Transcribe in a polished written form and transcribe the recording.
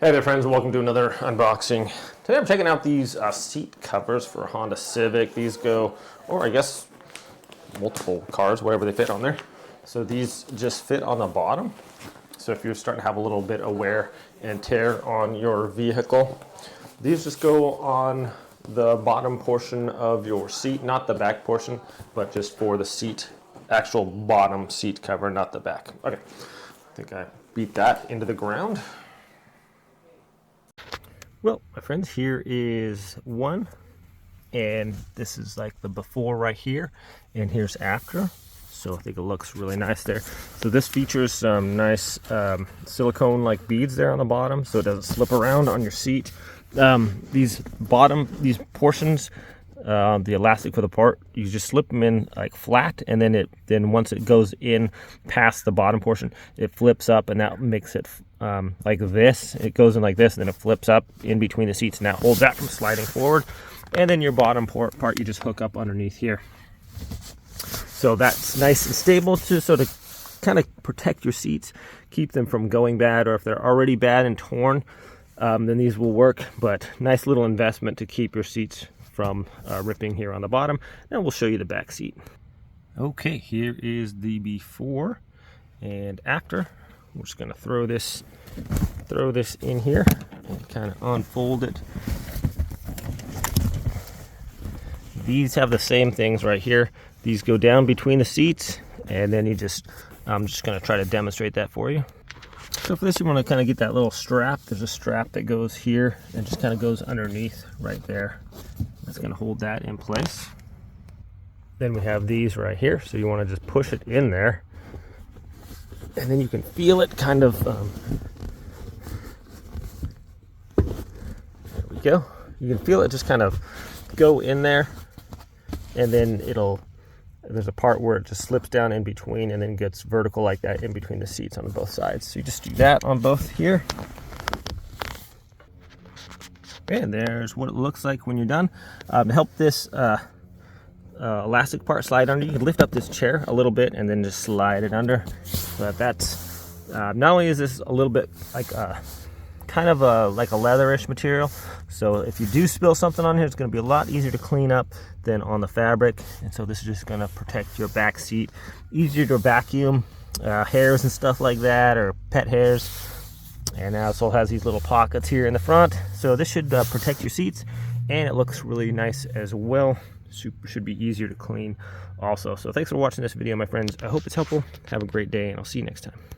Hey there friends, welcome to another unboxing. Today I'm checking out these seat covers for a Honda Civic. These go, or I guess multiple cars, whatever they fit on there. So these just fit on the bottom. So if you're starting to have a little bit of wear and tear on your vehicle, these just go on the bottom portion of your seat, not the back portion, but just for the seat, actual bottom seat cover, not the back. Okay, I think I beat that into the ground. Well, my friends, here is one, and this is like the before right here, and here's after. So I think it looks really nice there. So this features some nice silicone-like beads there on the bottom, so it doesn't slip around on your seat. These portions, the elastic for the part, you just slip them in like flat, and then once it goes in past the bottom portion, it flips up, and that makes it like this. It goes in like this, and then it flips up in between the seats, and that holds that from sliding forward. And then your bottom part you just hook up underneath here. So that's nice and stable to kind of protect your seats, keep them from going bad, or if they're already bad and torn, then these will work. But nice little investment to keep your seats from ripping here on the bottom. And we'll show you the back seat. Okay, here is the before and after. We're just going to throw this in here and kind of unfold it. These have the same things right here. These go down between the seats, and then I'm just going to try to demonstrate that for you. So for this, you want to kind of get that little strap. There's a strap that goes here and just kind of goes underneath right there. That's going to hold that in place. Then we have these right here, so you want to just push it in there, and then you can feel it kind of, there we go. You can feel it just kind of go in there, and then there's a part where it just slips down in between and then gets vertical like that in between the seats on both sides. So you just do that on both here. And there's what it looks like when you're done. To help this elastic part slide under, you can lift up this chair a little bit and then just slide it under. So that's not only is this a little bit like kind of like a leatherish material, so if you do spill something on here, it's going to be a lot easier to clean up than on the fabric. And so this is just going to protect your back seat, easier to vacuum hairs and stuff like that, or pet hairs. And it also has these little pockets here in the front, so this should protect your seats, and it looks really nice as well. Should be easier to clean also. So thanks for watching this video, my friends. I hope it's helpful. Have a great day, and I'll see you next time.